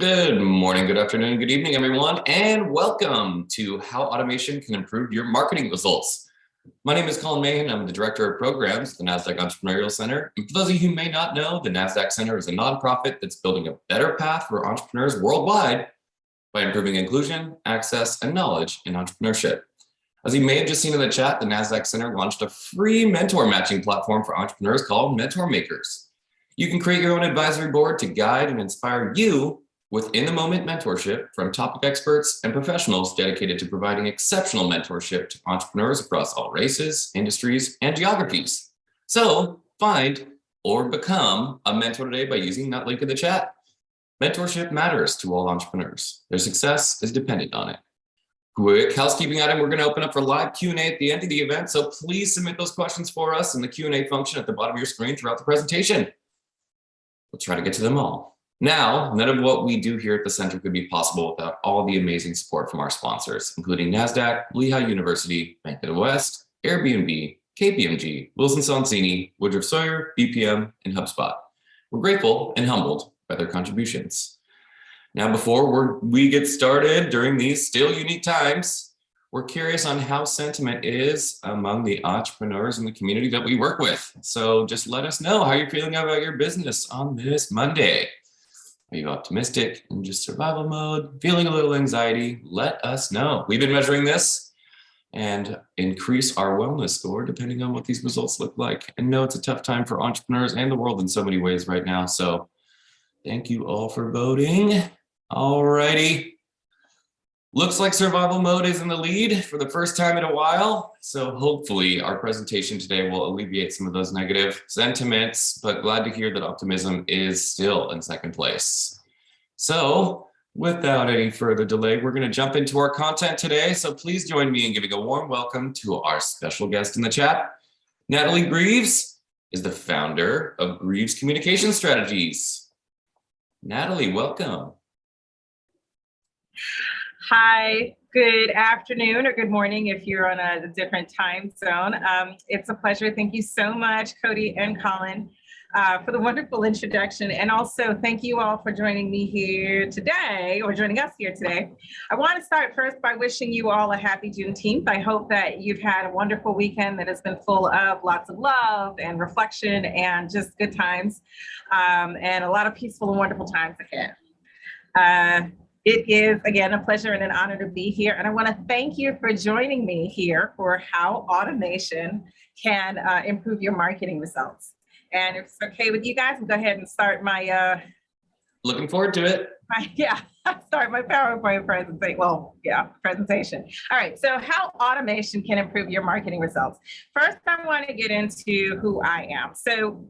Good morning, good afternoon, good evening, everyone, and welcome to How Automation Can Improve Your Marketing Results. My name is Colin Mahan. I'm the Director of Programs at the Nasdaq Entrepreneurial Center. And for those of you who may not know, the Nasdaq Center is a nonprofit that's building a better path for entrepreneurs worldwide by improving inclusion, access, and knowledge in entrepreneurship. As you may have just seen in the chat, the Nasdaq Center launched a free mentor matching platform for entrepreneurs called Mentor Makers. You can create your own advisory board to guide and inspire you with in-the-moment mentorship from topic experts and professionals dedicated to providing exceptional mentorship to entrepreneurs across all races, industries, and geographies. So find or become a mentor today by using that link in the chat. Mentorship matters to all entrepreneurs. Their success is dependent on it. Quick housekeeping item, we're going to open up for live Q&A at the end of the event, so please submit those questions for us in the Q&A function at the bottom of your screen throughout the presentation. We'll try to get to them all. Now, none of what we do here at the center could be possible without all the amazing support from our sponsors, including Nasdaq, Lehigh University, Bank of the West, Airbnb, KPMG, Wilson Sonsini, Woodruff Sawyer, BPM, and HubSpot. We're grateful and humbled by their contributions. Now, before we get started during these still unique times, we're curious on how sentiment is among the entrepreneurs in the community that we work with. So just let us know how you're feeling about your business on this Monday. Are you optimistic, in just survival mode, feeling a little anxiety? Let us know. We've been measuring this and increase our wellness score depending on what these results look like. And know it's a tough time for entrepreneurs and the world in so many ways right now. So thank you all for voting. All righty. Looks like survival mode is in the lead for the first time in a while. So hopefully our presentation today will alleviate some of those negative sentiments, but glad to hear that optimism is still in second place. So without any further delay, we're going to jump into our content today. So please join me in giving a warm welcome to our special guest in the chat. Natalie Greaves is the founder of Greaves Communication Strategies. Natalie, welcome. Hi, good afternoon or good morning if you're on a different time zone. It's a pleasure. Thank you so much, Cody and Colin, for the wonderful introduction. And also thank you all for joining me here today, or joining us here today. I want to start first by wishing you all a happy Juneteenth. I hope that you've had a wonderful weekend that has been full of lots of love and reflection and just good times, and a lot of peaceful and wonderful times ahead. It is, again, a pleasure and an honor to be here. And I want to thank you for joining me here for How Automation Can Improve Your Marketing Results. And if it's okay with you guys, I'll go ahead and start my... Looking forward to it. Start my PowerPoint presentation. All right, so how automation can improve your marketing results. First, I want to get into who I am. So,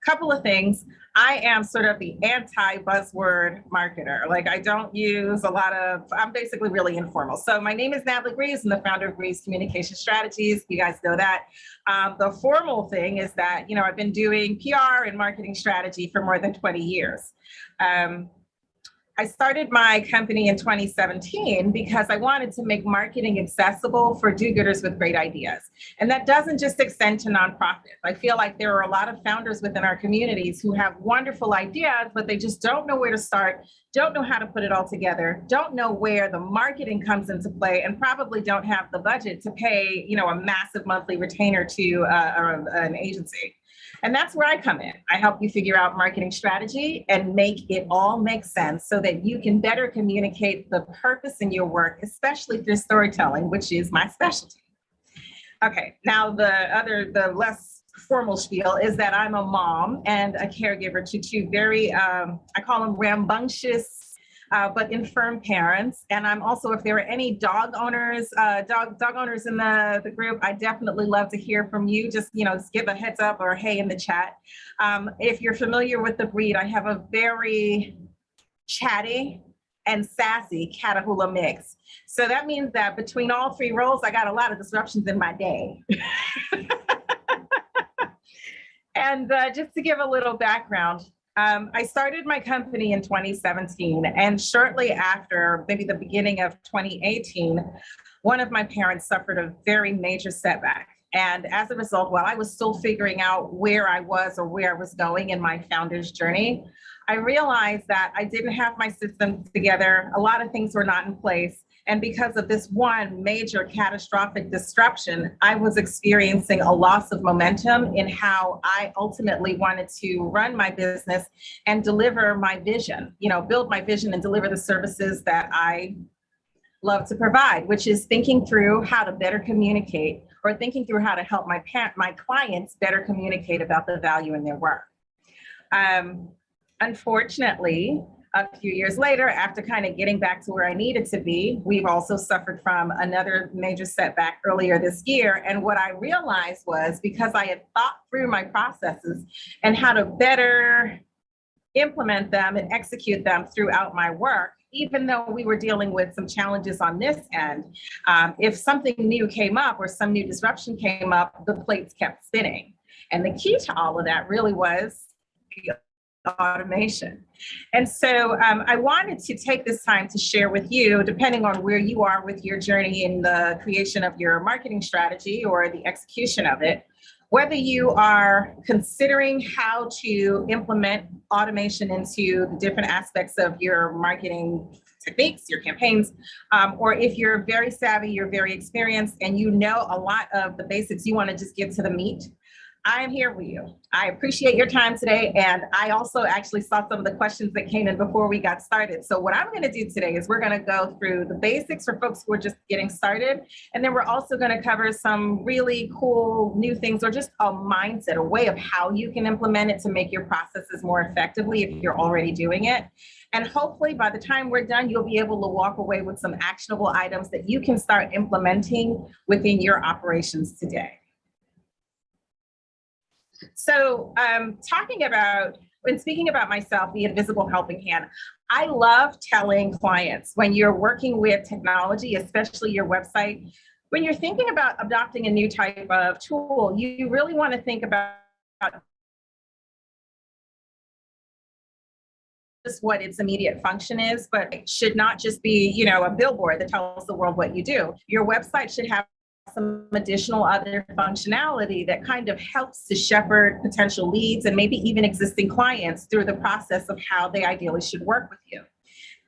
couple of things. I am sort of the anti-buzzword marketer. Like I don't use a lot of, I'm basically really informal. So my name is Natalie Greaves. I'm the founder of Greaves Communication Strategies. You guys know that. The formal thing is that, I've been doing PR and marketing strategy for more than 20 years. I started my company in 2017 because I wanted to make marketing accessible for do-gooders with great ideas. And that doesn't just extend to nonprofits. I feel like there are a lot of founders within our communities who have wonderful ideas, but they just don't know where to start, don't know how to put it all together, don't know where the marketing comes into play, and probably don't have the budget to pay, a massive monthly retainer to an agency. And that's where I come in. I help you figure out marketing strategy and make it all make sense so that you can better communicate the purpose in your work, especially through storytelling, which is my specialty. Okay, now the less formal spiel is that I'm a mom and a caregiver to two very, I call them rambunctious, but infirm parents. And I'm also, if there are any dog owners dog owners in the group, I definitely love to hear from you. Just give a heads up or hey in the chat. If you're familiar with the breed, I have a very chatty and sassy Catahoula mix. So that means that between all three roles, I got a lot of disruptions in my day. And just to give a little background, I started my company in 2017, and shortly after, maybe the beginning of 2018, one of my parents suffered a very major setback. And as a result, while I was still figuring out where I was or where I was going in my founder's journey, I realized that I didn't have my systems together. A lot of things were not in place. And because of this one major catastrophic disruption, I was experiencing a loss of momentum in how I ultimately wanted to run my business and deliver my vision, build my vision and deliver the services that I love to provide, which is thinking through how to better communicate or thinking through how to help my clients better communicate about the value in their work. Unfortunately, a few years later, after kind of getting back to where I needed to be, we've also suffered from another major setback earlier this year. And what I realized was, because I had thought through my processes and how to better implement them and execute them throughout my work, even though we were dealing with some challenges on this end, if something new came up or some new disruption came up, the plates kept spinning. And the key to all of that really was the automation. And so I wanted to take this time to share with you, depending on where you are with your journey in the creation of your marketing strategy or the execution of it, whether you are considering how to implement automation into the different aspects of your marketing techniques, your campaigns, or if you're very savvy, you're very experienced, and you know a lot of the basics, you want to just get to the meat. I am here with you. I appreciate your time today. And I also actually saw some of the questions that came in before we got started. So what I'm going to do today is we're going to go through the basics for folks who are just getting started. And then we're also going to cover some really cool new things, or just a mindset, a way of how you can implement it to make your processes more effectively if you're already doing it. And hopefully by the time we're done, you'll be able to walk away with some actionable items that you can start implementing within your operations today. So talking about, when speaking about myself, the invisible helping hand, I love telling clients when you're working with technology, especially your website, when you're thinking about adopting a new type of tool, you really want to think about just what its immediate function is, but it should not just be, a billboard that tells the world what you do. Your website should have some additional other functionality that kind of helps to shepherd potential leads and maybe even existing clients through the process of how they ideally should work with you.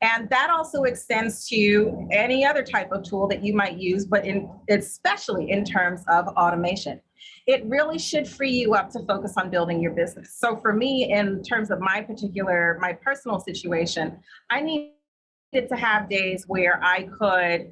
And that also extends to any other type of tool that you might use, but especially in terms of automation. It really should free you up to focus on building your business. So for me, in terms of my personal situation, I needed to have days where I could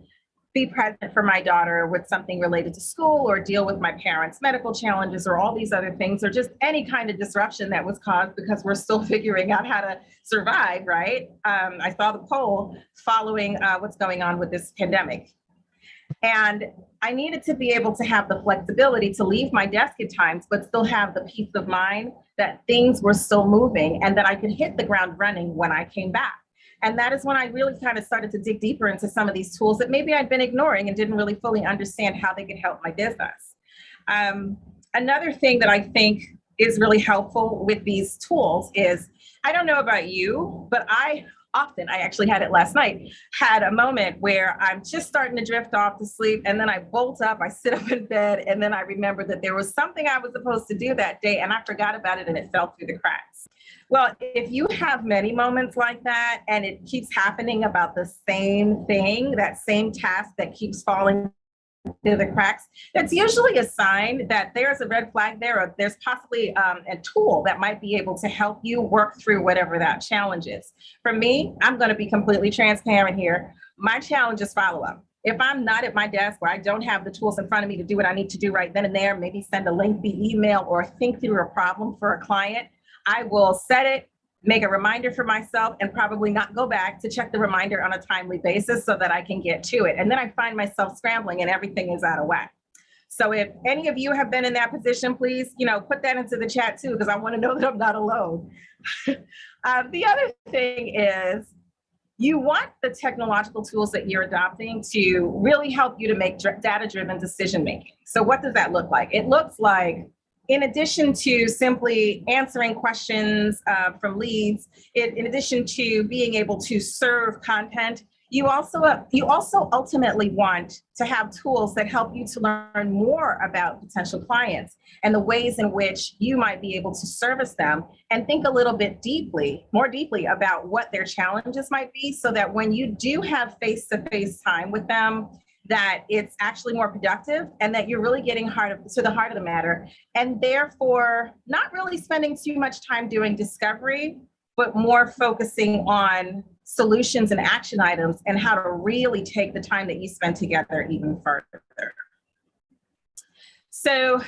be present for my daughter with something related to school, or deal with my parents' medical challenges, or all these other things, or just any kind of disruption that was caused because we're still figuring out how to survive, right? I saw the poll following what's going on with this pandemic. And I needed to be able to have the flexibility to leave my desk at times, but still have the peace of mind that things were still moving and that I could hit the ground running when I came back. And that is when I really kind of started to dig deeper into some of these tools that maybe I'd been ignoring and didn't really fully understand how they could help my business. Another thing that I think is really helpful with these tools is, I don't know about you, but I actually had it last night, had a moment where I'm just starting to drift off to sleep, and then I bolt up, I sit up in bed, and then I remember that there was something I was supposed to do that day, and I forgot about it, and it fell through the cracks. Well, if you have many moments like that, and it keeps happening about the same thing, that same task that keeps falling through the cracks, that's usually a sign that there's a red flag there, or there's possibly a tool that might be able to help you work through whatever that challenge is. For me, I'm going to be completely transparent here. My challenge is follow-up. If I'm not at my desk, or I don't have the tools in front of me to do what I need to do right then and there, maybe send a lengthy email or think through a problem for a client, I will set it, make a reminder for myself, and probably not go back to check the reminder on a timely basis so that I can get to it. And then I find myself scrambling and everything is out of whack. So if any of you have been in that position, please, put that into the chat too, because I want to know that I'm not alone. The other thing is, you want the technological tools that you're adopting to really help you to make data-driven decision-making. So what does that look like? It looks like, in addition to simply answering questions from leads, in addition to being able to serve content, You also ultimately want to have tools that help you to learn more about potential clients and the ways in which you might be able to service them, and think a little bit more deeply about what their challenges might be, so that when you do have face-to-face time with them, that it's actually more productive and that you're really getting to the heart of the matter, and therefore not really spending too much time doing discovery, but more focusing on solutions and action items and how to really take the time that you spend together even further. So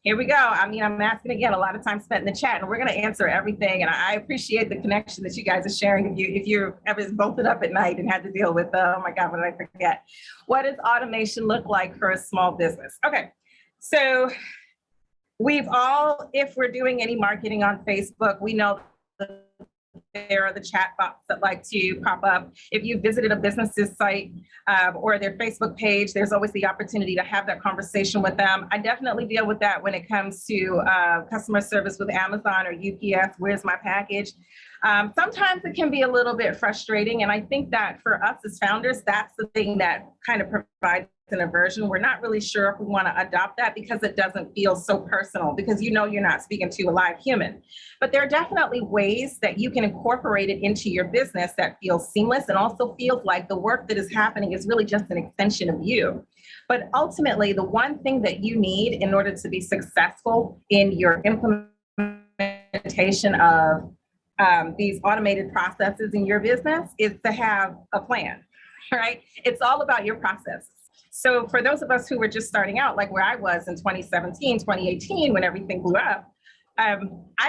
here we go. I mean, I'm asking again, a lot of time spent in the chat, and we're going to answer everything. And I appreciate the connection that you guys are sharing. If you're ever bolted up at night and had to deal with, oh my God, what did I forget? What does automation look like for a small business? Okay, so if we're doing any marketing on Facebook, we know there are the chat bots that like to pop up. If you visited a business's site or their Facebook page, there's always the opportunity to have that conversation with them. I definitely deal with that when it comes to customer service with Amazon or UPS. Where's my package? Sometimes it can be a little bit frustrating. And I think that for us as founders, that's the thing that kind of provides an aversion. We're not really sure if we want to adopt that because it doesn't feel so personal, because you know you're not speaking to a live human. But there are definitely ways that you can incorporate it into your business that feels seamless and also feels like the work that is happening is really just an extension of you. But ultimately, the one thing that you need in order to be successful in your implementation of these automated processes in your business is to have a plan, right? It's all about your process. So for those of us who were just starting out, like where I was in 2017, 2018, when everything blew up, I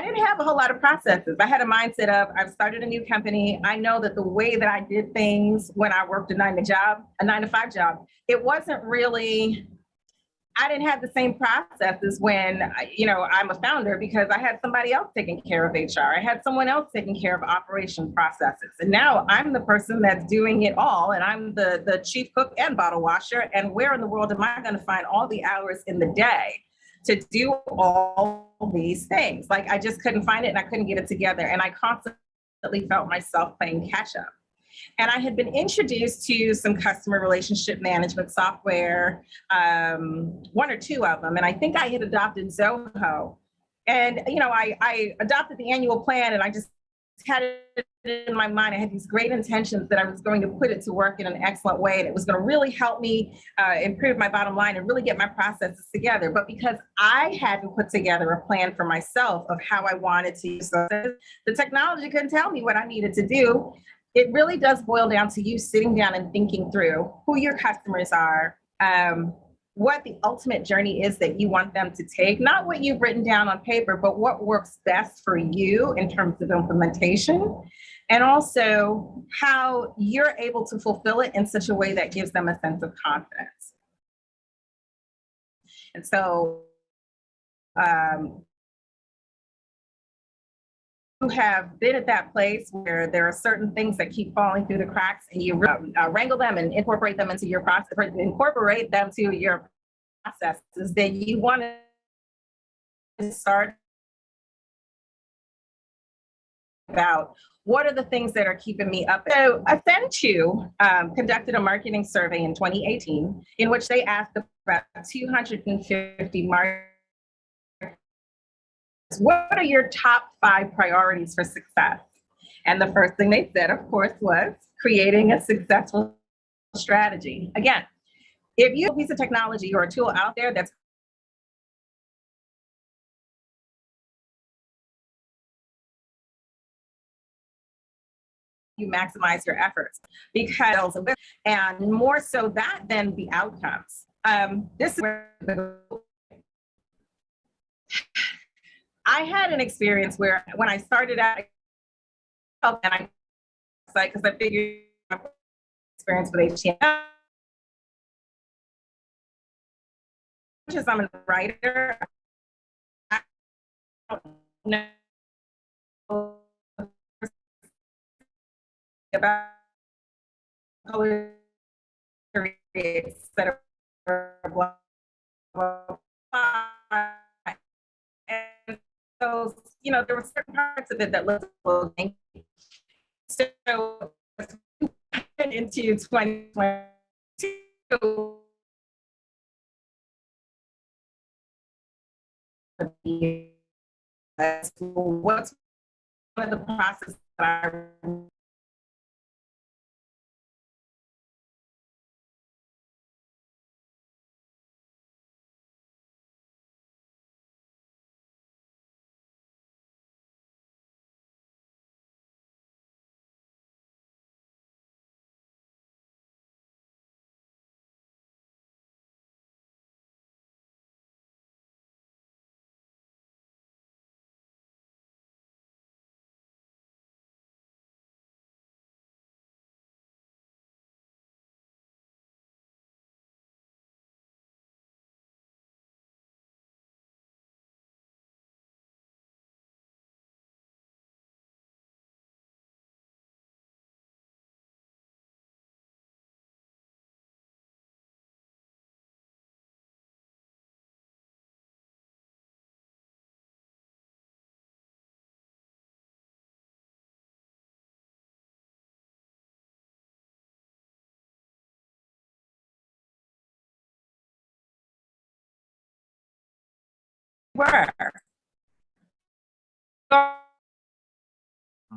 didn't have a whole lot of processes. I had a mindset of, I've started a new company. I know that the way that I did things when I worked a 9-to-5 job, it wasn't really, I didn't have the same processes when, I'm a founder, because I had somebody else taking care of HR. I had someone else taking care of operation processes. And now I'm the person that's doing it all. And I'm the chief cook and bottle washer. And where in the world am I going to find all the hours in the day to do all these things? Like, I just couldn't find it and I couldn't get it together. And I constantly felt myself playing catch up. And I had been introduced to some customer relationship management software, one or two of them. And I think I had adopted Zoho. And, I adopted the annual plan, and I just had it in my mind. I had these great intentions that I was going to put it to work in an excellent way. And it was going to really help me improve my bottom line and really get my processes together. But because I hadn't put together a plan for myself of how I wanted to use it, the technology couldn't tell me what I needed to do. It really does boil down to you sitting down and thinking through who your customers are, what the ultimate journey is that you want them to take, not what you've written down on paper, but what works best for you in terms of implementation, and also how you're able to fulfill it in such a way that gives them a sense of confidence. And so, you have been at that place where there are certain things that keep falling through the cracks, and you wrangle them and incorporate them into your process, then you want to start about what are the things that are keeping me up. So Accenture conducted a marketing survey in 2018 in which they asked about 250 marketers, what are your top 5 priorities for success? And the first thing they said, of course, was creating a successful strategy. Again, if you have a piece of technology or a tool out there that's you maximize your efforts, because, and more so that than the outcomes. This is where I had an experience where when I started out, and I because I figured my experience with HTML, as I'm a writer, I don't know about color, etc. Blah, blah, blah. And so, there were certain parts of it that looked a little janky. So into 2022, what's one of the processes that I were.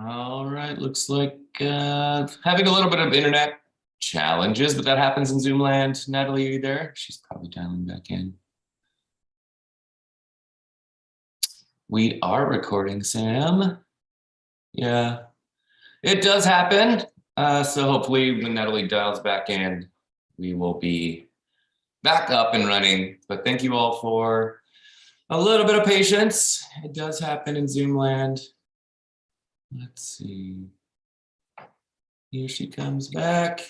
All right, looks like having a little bit of internet challenges, but that happens in Zoom land. Natalie, are you there? She's probably dialing back in. We are recording, Sam. Yeah, it does happen. So hopefully when Natalie dials back in, we will be back up and running. But thank you all for a little bit of patience. It does happen in Zoom land. Let's see. Here she comes back.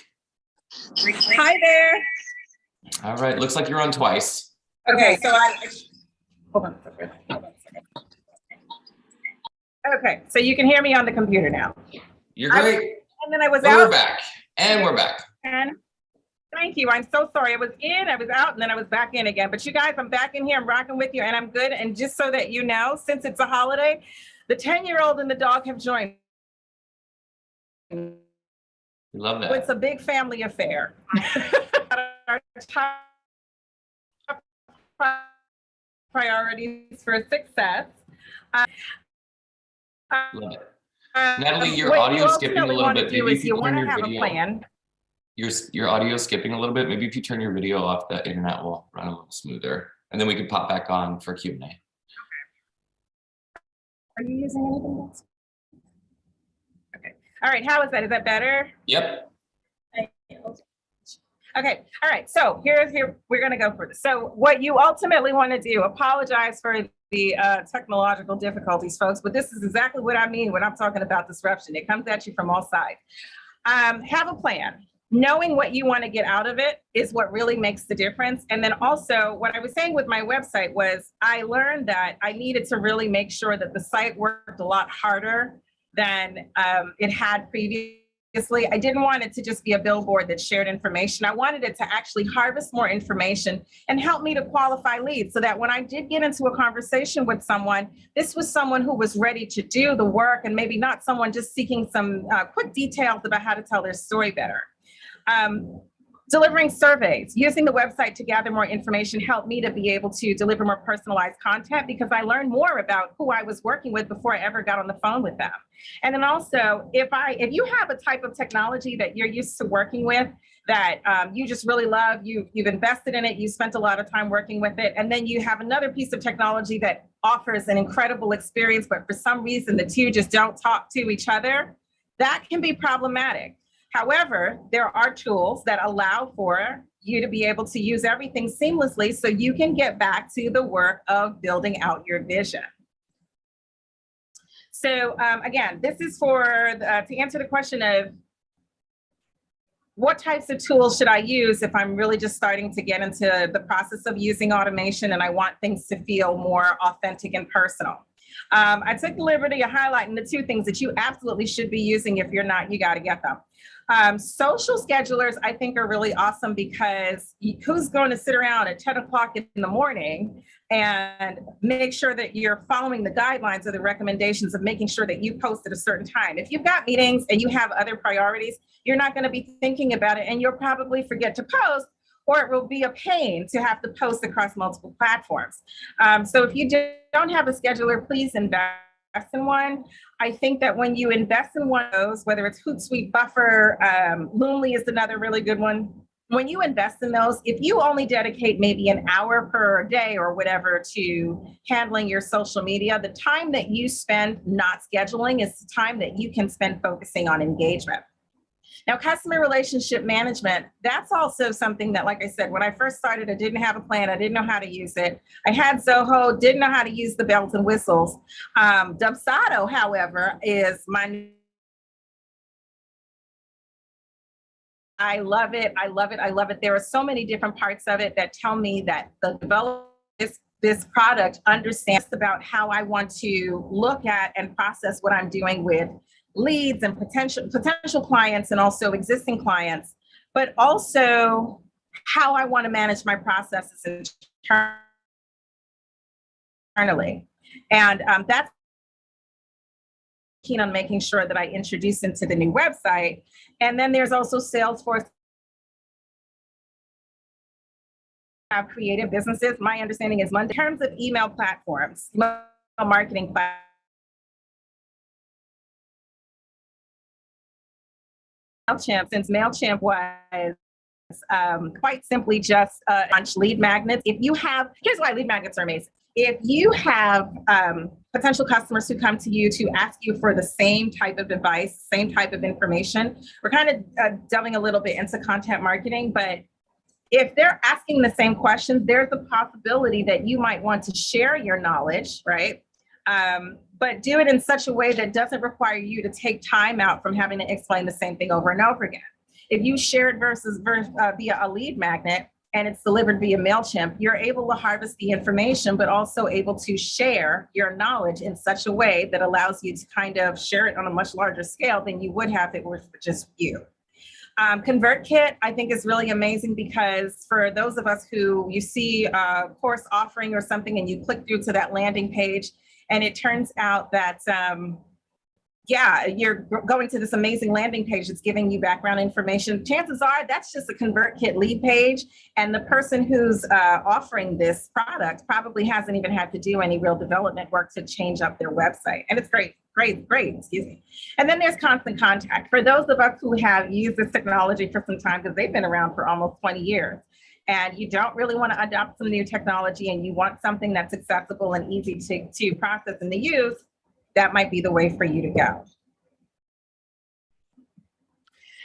Hi there. All right, looks like you're on twice. Okay, so hold on a second. Okay, so you can hear me on the computer now. You're great. And then I was Well, out. we're back. And we're back. And thank you. I'm so sorry. I was in, I was out, and then I was back in again. But you guys, I'm back in here. I'm rocking with you, and I'm good. And just so that you know, since it's a holiday, the 10-year-old and the dog have joined. We love that. It's a big family affair. Our top priorities for success. Love it. Natalie, your audio is skipping a little bit. Maybe if you turn your video. Your audio is skipping a little bit. Maybe if you turn your video off, the internet will run a little smoother, and then we can pop back on for Q&A. Okay. Are you using anything else? Okay. All right. How is that? Is that better? Yep. Okay. All right. So here we're going to go for this. So what you ultimately want to do, apologize for the technological difficulties, folks, but this is exactly what I mean when I'm talking about disruption. It comes at you from all sides. Have a plan. Knowing what you want to get out of it is what really makes the difference. And then also what I was saying with my website was I learned that I needed to really make sure that the site worked a lot harder than it had previously. I didn't want it to just be a billboard that shared information. I wanted it to actually harvest more information and help me to qualify leads so that when I did get into a conversation with someone, this was someone who was ready to do the work and maybe not someone just seeking some quick details about how to tell their story better. Delivering surveys, using the website to gather more information helped me to be able to deliver more personalized content because I learned more about who I was working with before I ever got on the phone with them. And then also, if you have a type of technology that you're used to working with that you just really love, you've invested in it, you spent a lot of time working with it, and then you have another piece of technology that offers an incredible experience, but for some reason the two just don't talk to each other, that can be problematic. However, there are tools that allow for you to be able to use everything seamlessly so you can get back to the work of building out your vision. So again, this is to answer the question of what types of tools should I use if I'm really just starting to get into the process of using automation and I want things to feel more authentic and personal. I took the liberty of highlighting the two things that you absolutely should be using. If you're not, you got to get them. Social schedulers, I think, are really awesome because who's going to sit around at 10 o'clock in the morning and make sure that you're following the guidelines or the recommendations of making sure that you post at a certain time. If you've got meetings and you have other priorities, you're not going to be thinking about it, and you'll probably forget to post, or it will be a pain to have to post across multiple platforms. So if you don't have a scheduler, please invest in one. I think that when you invest in one of those, whether it's Hootsuite, Buffer, Loonly is another really good one. When you invest in those, if you only dedicate maybe an hour per day or whatever to handling your social media, the time that you spend not scheduling is the time that you can spend focusing on engagement. Now, customer relationship management, that's also something that, like I said, when I first started, I didn't have a plan. I didn't know how to use it. I had Zoho, didn't know how to use the bells and whistles. Dubsado, however, is my... I love it. I love it. I love it. There are so many different parts of it that tell me that the developer, this product understands about how I want to look at and process what I'm doing with leads and potential clients and also existing clients, but also how I want to manage my processes internally. And that's keen on making sure that I introduce into the new website. And then there's also Salesforce. Have creative businesses. My understanding is in terms of email platforms, email marketing platforms, MailChimp, since MailChimp was quite simply just launch lead magnets. If you have, here's why lead magnets are amazing. If you have potential customers who come to you to ask you for the same type of advice, same type of information, we're kind of delving a little bit into content marketing, but if they're asking the same questions, there's a possibility that you might want to share your knowledge, right? But do it in such a way that doesn't require you to take time out from having to explain the same thing over and over again. If you share it via a lead magnet and it's delivered via MailChimp, you're able to harvest the information, but also able to share your knowledge in such a way that allows you to kind of share it on a much larger scale than you would have if it were just you. Convertkit, I think, is really amazing because for those of us who you see a course offering or something and you click through to that landing page and it turns out that, you're going to this amazing landing page that's giving you background information, chances are that's just a Convertkit lead page. And the person who's offering this product probably hasn't even had to do any real development work to change up their website. And it's great, excuse me. And then there's Constant Contact. For those of us who have used this technology for some time, because they've been around for almost 20 years, and you don't really want to adopt some new technology and you want something that's accessible and easy to process and to use, that might be the way for you to go.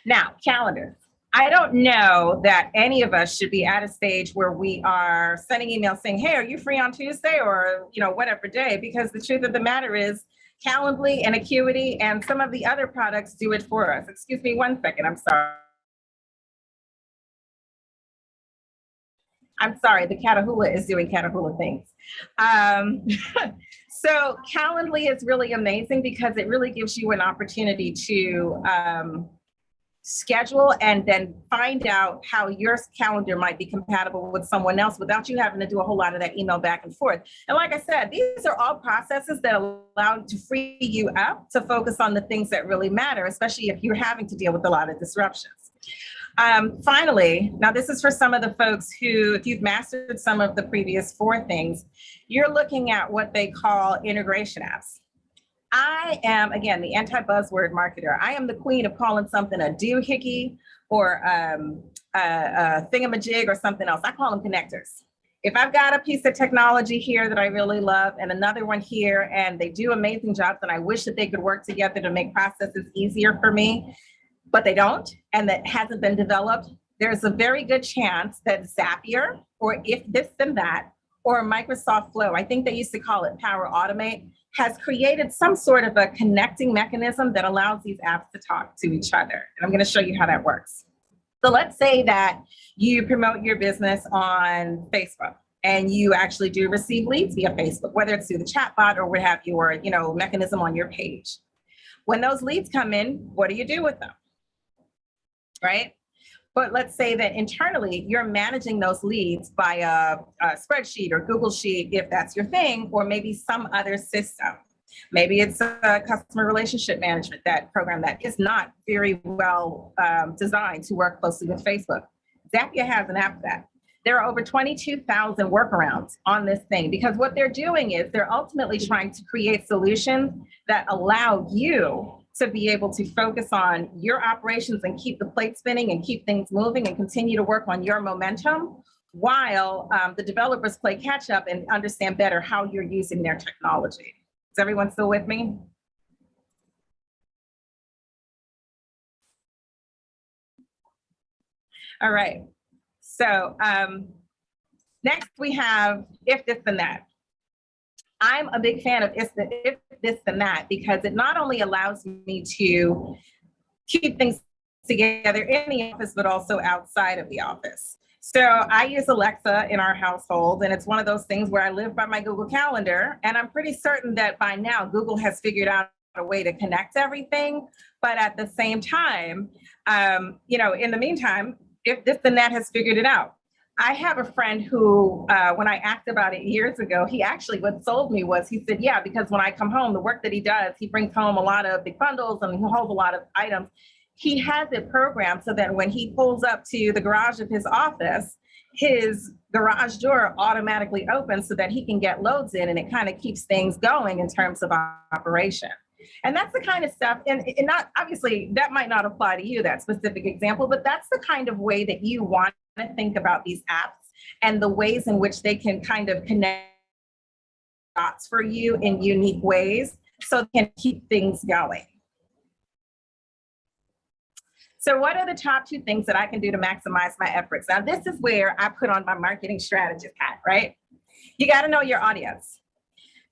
Now, calendars. I don't know that any of us should be at a stage where we are sending emails saying, hey, are you free on Tuesday or, whatever day? Because the truth of the matter is Calendly and Acuity and some of the other products do it for us. Excuse me one second, I'm sorry, the Catahoula is doing Catahoula things. So Calendly is really amazing because it really gives you an opportunity to schedule and then find out how your calendar might be compatible with someone else without you having to do a whole lot of that email back and forth. And like I said, these are all processes that allow to free you up to focus on the things that really matter, especially if you're having to deal with a lot of disruptions. Finally, now this is for some of the folks who, if you've mastered some of the previous 4 things, you're looking at what they call integration apps. I am, again, the anti-buzzword marketer. I am the queen of calling something a doohickey or a thingamajig or something else. I call them connectors. If I've got a piece of technology here that I really love and another one here, and they do amazing jobs and I wish that they could work together to make processes easier for me, but they don't, and that hasn't been developed, there's a very good chance that Zapier, or If This Then That, or Microsoft Flow, I think they used to call it Power Automate, has created some sort of a connecting mechanism that allows these apps to talk to each other. And I'm going to show you how that works. So let's say that you promote your business on Facebook and you actually do receive leads via Facebook, whether it's through the chatbot or what have you, or, mechanism on your page. When those leads come in, what do you do with them? Right? But let's say that internally you're managing those leads by a spreadsheet or Google Sheet, if that's your thing, or maybe some other system. Maybe it's a customer relationship management, that program that is not very well designed to work closely with Facebook. Zapier has an app for that. There are over 22,000 workarounds on this thing, because what they're doing is they're ultimately trying to create solutions that allow you to be able to focus on your operations and keep the plate spinning and keep things moving and continue to work on your momentum, while the developers play catch up and understand better how you're using their technology. Is everyone still with me? All right. So next we have if this and that. I'm a big fan of if this and that, because it not only allows me to keep things together in the office, but also outside of the office. So I use Alexa in our household, and it's one of those things where I live by my Google Calendar, and I'm pretty certain that by now Google has figured out a way to connect everything. But at the same time, in the meantime, if this and that has figured it out. I have a friend who, when I asked about it years ago, he actually, what sold me was, he said, yeah, because when I come home, the work that he does, he brings home a lot of big bundles and he holds a lot of items. He has it programmed so that when he pulls up to the garage of his office, his garage door automatically opens so that he can get loads in, and it kind of keeps things going in terms of operation. And that's the kind of stuff, and not obviously that might not apply to you, that specific example, but that's the kind of way that you want to think about these apps and the ways in which they can kind of connect dots for you in unique ways so they can keep things going. So what are the top 2 things that I can do to maximize my efforts? Now, this is where I put on my marketing strategist hat, right? You got to know your audience.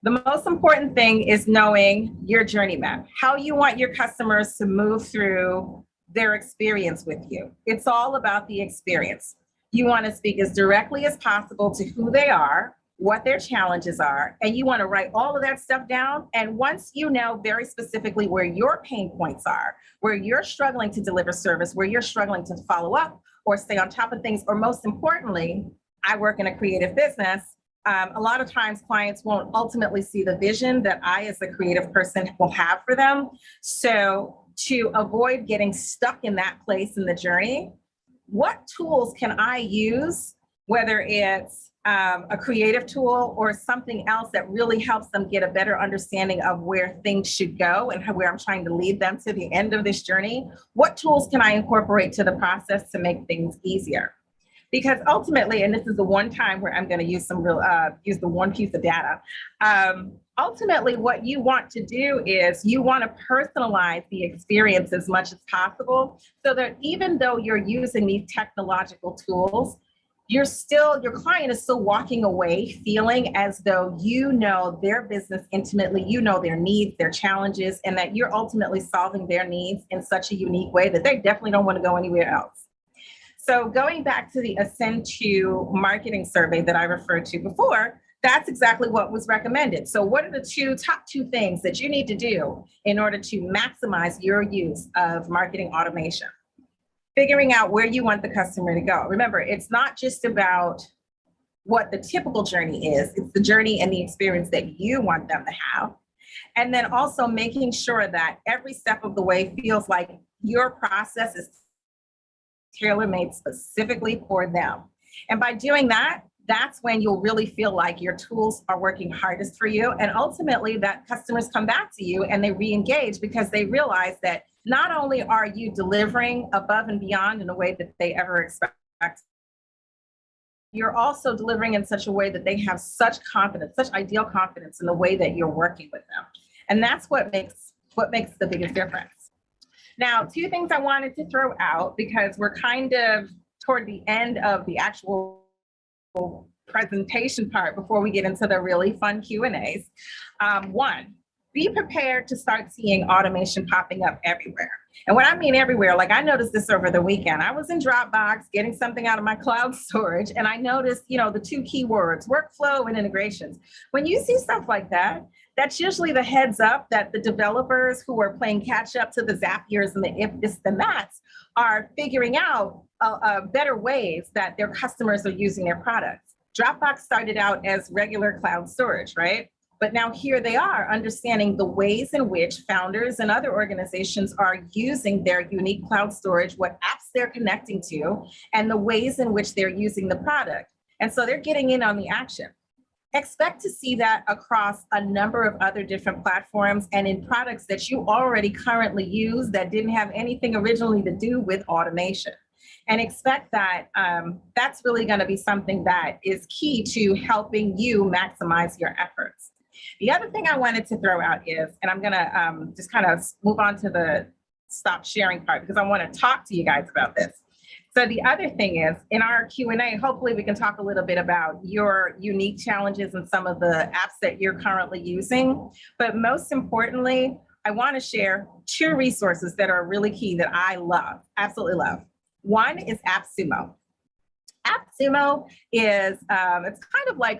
The most important thing is knowing your journey map, how you want your customers to move through their experience with you. It's all about the experience. You want to speak as directly as possible to who they are, what their challenges are, and you want to write all of that stuff down. And once you know very specifically where your pain points are, where you're struggling to deliver service, where you're struggling to follow up or stay on top of things, or most importantly, I work in a creative business. A lot of times clients won't ultimately see the vision that I, as a creative person, will have for them. So to avoid getting stuck in that place in the journey, what tools can I use, whether it's a creative tool or something else that really helps them get a better understanding of where things should go and where I'm trying to lead them to the end of this journey? What tools can I incorporate to the process to make things easier? Because ultimately, and this is the one time where I'm going to use use the one piece of data. Ultimately, what you want to do is you want to personalize the experience as much as possible, so that even though you're using these technological tools, your client is still walking away feeling as though you know their business intimately, you know their needs, their challenges, and that you're ultimately solving their needs in such a unique way that they definitely don't want to go anywhere else. So going back to the Ascend to Marketing survey that I referred to before, that's exactly what was recommended. So what are the top two things that you need to do in order to maximize your use of marketing automation? Figuring out where you want the customer to go. Remember, it's not just about what the typical journey is, it's the journey and the experience that you want them to have. And then also making sure that every step of the way feels like your process is tailor-made specifically for them. And by doing that, that's when you'll really feel like your tools are working hardest for you. And ultimately that customers come back to you and they re-engage because they realize that not only are you delivering above and beyond in a way that they ever expect, you're also delivering in such a way that they have such confidence, such ideal confidence in the way that you're working with them. And that's what makes the biggest difference. Now, two things I wanted to throw out because we're kind of toward the end of the actual presentation part before we get into the really fun Q&As. One, be prepared to start seeing automation popping up everywhere. And when I mean everywhere, like I noticed this over the weekend. I was in Dropbox getting something out of my cloud storage, and I noticed, the two keywords, workflow and integrations. When you see stuff like that, that's usually the heads up that the developers who are playing catch up to the Zapiers and the if this then that's are figuring out better ways that their customers are using their products. Dropbox started out as regular cloud storage, right? But now here they are understanding the ways in which founders and other organizations are using their unique cloud storage, what apps they're connecting to, and the ways in which they're using the product. And so they're getting in on the action. Expect to see that across a number of other different platforms and in products that you already currently use that didn't have anything originally to do with automation. And expect that that's really going to be something that is key to helping you maximize your efforts. The other thing I wanted to throw out is, and I'm going to just kind of move on to the stop sharing part because I want to talk to you guys about this. So the other thing is, in our Q&A, hopefully we can talk a little bit about your unique challenges and some of the apps that you're currently using. But most importantly, I want to share two resources that are really key that I love, absolutely love. One is AppSumo. AppSumo is, it's kind of like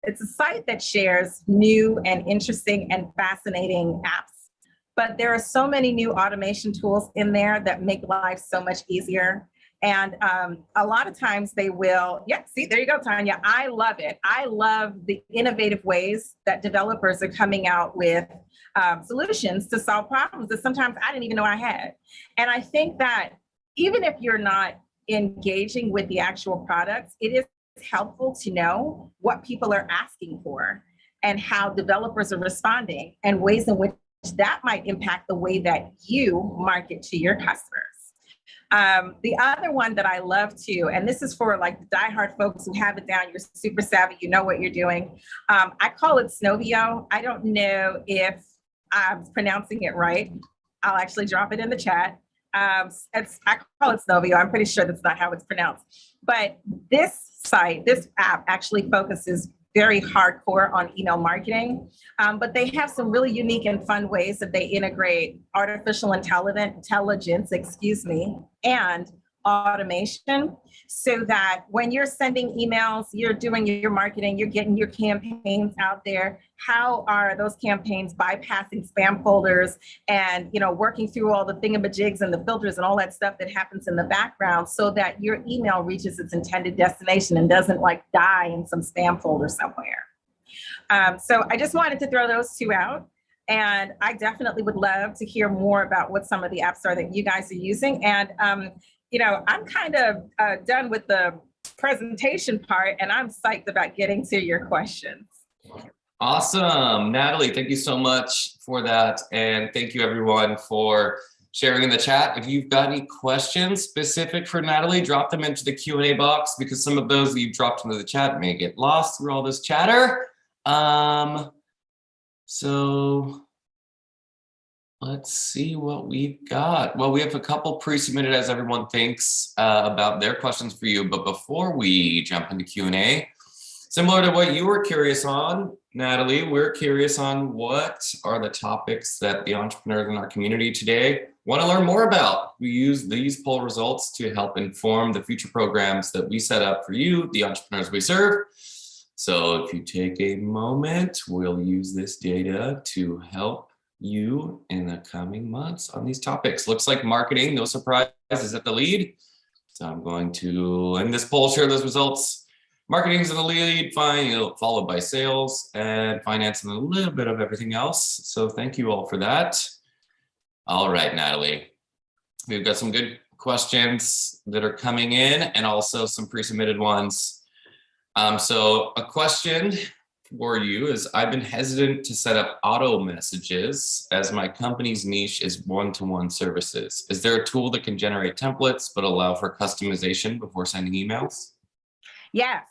it's a site that shares new and interesting and fascinating apps. But there are so many new automation tools in there that make life so much easier. And a lot of times they will, see, there you go, Tanya. I love it. I love the innovative ways that developers are coming out with solutions to solve problems that sometimes I didn't even know I had. And I think that even if you're not engaging with the actual products, it is helpful to know what people are asking for and how developers are responding and ways in which that might impact the way that you market to your customers. The other one that I love too, and this is for like the diehard folks who have it down, you're super savvy, you know what you're doing. I call it Clavio. I don't know if I'm pronouncing it right. I'll actually drop it in the chat. I call it Clavio. I'm pretty sure that's not how it's pronounced. But this site, this app actually focuses very hardcore on email marketing, but they have some really unique and fun ways that they integrate artificial intelligence, and automation, so that when you're sending emails, you're doing your marketing, you're getting your campaigns out there. How are those campaigns bypassing spam folders and working through all the thingamajigs and the filters and all that stuff that happens in the background so that your email reaches its intended destination and doesn't die in some spam folder somewhere. So I just wanted to throw those two out. And I definitely would love to hear more about what some of the apps are that you guys are using. And I'm kind of done with the presentation part, and I'm psyched about getting to your questions. Awesome. Natalie, thank you so much for that. And thank you everyone for sharing in the chat. If you've got any questions specific for Natalie, drop them into the Q&A box because some of those that you dropped into the chat may get lost through all this chatter. So let's see what we've got. Well, we have a couple pre-submitted as everyone thinks about their questions for you. But before we jump into Q&A, similar to what you were curious on, Natalie, we're curious on what are the topics that the entrepreneurs in our community today want to learn more about. We use these poll results to help inform the future programs that we set up for you, the entrepreneurs we serve. So if you take a moment, we'll use this data to help you in the coming months on these topics. Looks like marketing, no surprise, is at the lead. So I'm going to end this poll, share those results. Marketing is in the lead, followed by sales and finance and a little bit of everything else. So thank you all for that. All right, Natalie, we've got some good questions that are coming in and also some pre-submitted ones. So a question for you is, I've been hesitant to set up auto messages as my company's niche is one-to-one services. Is there a tool that can generate templates but allow for customization before sending emails? Yes,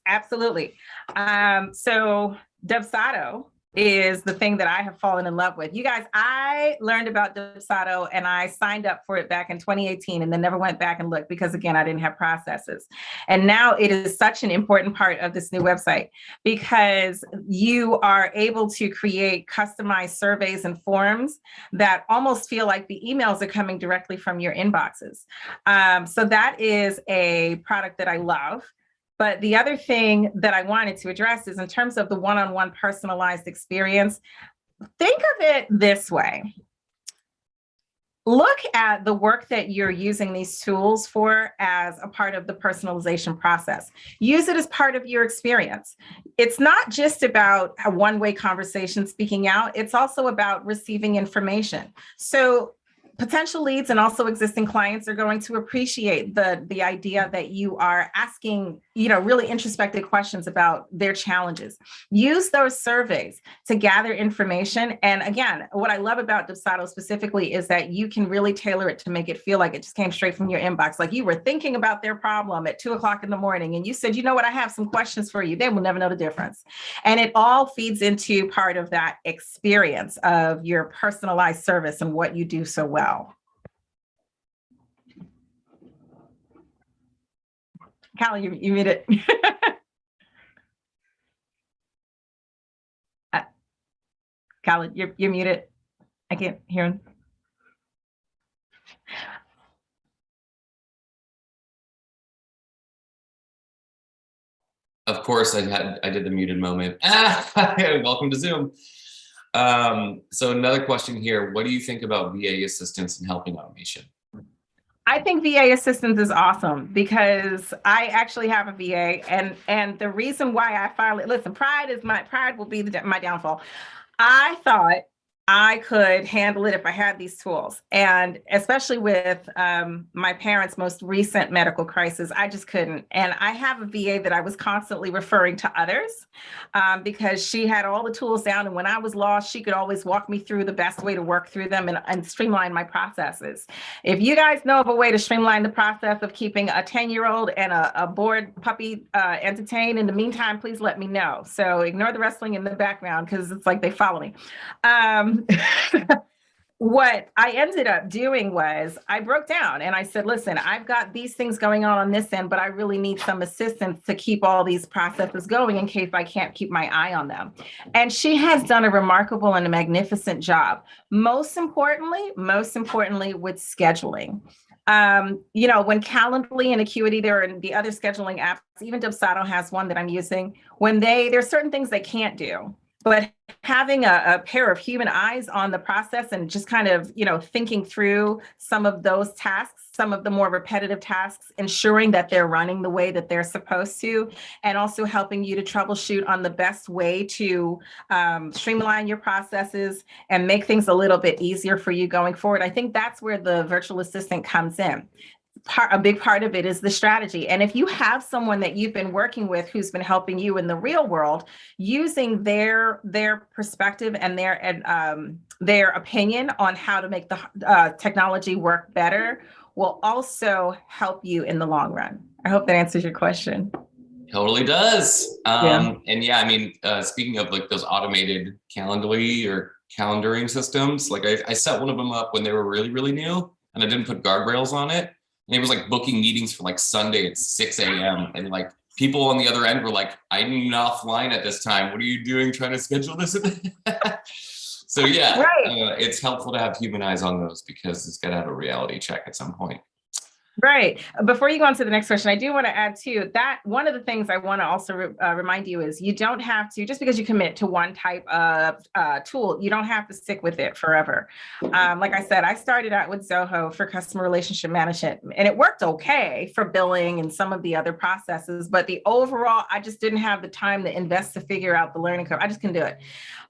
absolutely. So Dubsado is the thing that I have fallen in love with. You guys, I learned about Dubsado and I signed up for it back in 2018 and then never went back and looked because, again, I didn't have processes. And now it is such an important part of this new website because you are able to create customized surveys and forms that almost feel like the emails are coming directly from your inboxes. So that is a product that I love. But the other thing that I wanted to address is in terms of the one-on-one personalized experience, think of it this way. Look at the work that you're using these tools for as a part of the personalization process. Use it as part of your experience. It's not just about a one-way conversation speaking out, it's also about receiving information. So potential leads and also existing clients are going to appreciate the idea that you are asking, really introspective questions about their challenges. Use those surveys to gather information. And again, what I love about Dubsado specifically is that you can really tailor it to make it feel like it just came straight from your inbox. Like you were thinking about their problem at 2 o'clock in the morning and you said, you know what, I have some questions for you. They will never know the difference. And it all feeds into part of that experience of your personalized service and what you do so well. Callie, you muted. Callie, you're muted. I can't hear him. Of course, I did the muted moment. Welcome to Zoom. So another question here. What do you think about VA assistance in helping automation? I think VA assistance is awesome because I actually have a VA, and the reason why I finally listen, pride will be my downfall. I thought I could handle it if I had these tools. And especially with my parents' most recent medical crisis, I just couldn't. And I have a VA that I was constantly referring to others because she had all the tools down. And when I was lost, she could always walk me through the best way to work through them and streamline my processes. If you guys know of a way to streamline the process of keeping a 10-year-old and a bored puppy entertained, in the meantime, please let me know. So ignore the wrestling in the background because it's like they follow me. What I ended up doing was I broke down and I said, listen, I've got these things going on this end, but I really need some assistance to keep all these processes going in case I can't keep my eye on them. And she has done a remarkable and a magnificent job. Most importantly with scheduling. When Calendly and Acuity, there are the other scheduling apps, even Dubsado has one that I'm using, when there's certain things they can't do. But having a pair of human eyes on the process and just kind of, thinking through some of those tasks, some of the more repetitive tasks, ensuring that they're running the way that they're supposed to, and also helping you to troubleshoot on the best way to streamline your processes and make things a little bit easier for you going forward. I think that's where the virtual assistant comes in. A big part of it is the strategy. And if you have someone that you've been working with who's been helping you in the real world, using their perspective and their opinion on how to make the technology work better will also help you in the long run. I hope that answers your question. Totally does. And yeah, I mean, speaking of like those automated Calendly or calendaring systems, like I set one of them up when they were really, really new and I didn't put guardrails on it. And it was like booking meetings for like Sunday at 6 a.m. And like people on the other end were like, I'm offline at this time. What are you doing trying to schedule this? So yeah, right. It's helpful to have human eyes on those because it's got to have a reality check at some point. Right. Before you go on to the next question, I do want to add too that one of the things I want to also remind you is you don't have to, just because you commit to one type of tool, you don't have to stick with it forever. Like I said, I started out with Zoho for customer relationship management and it worked okay for billing and some of the other processes, but the overall, I just didn't have the time to invest to figure out the learning curve. I just couldn't do it.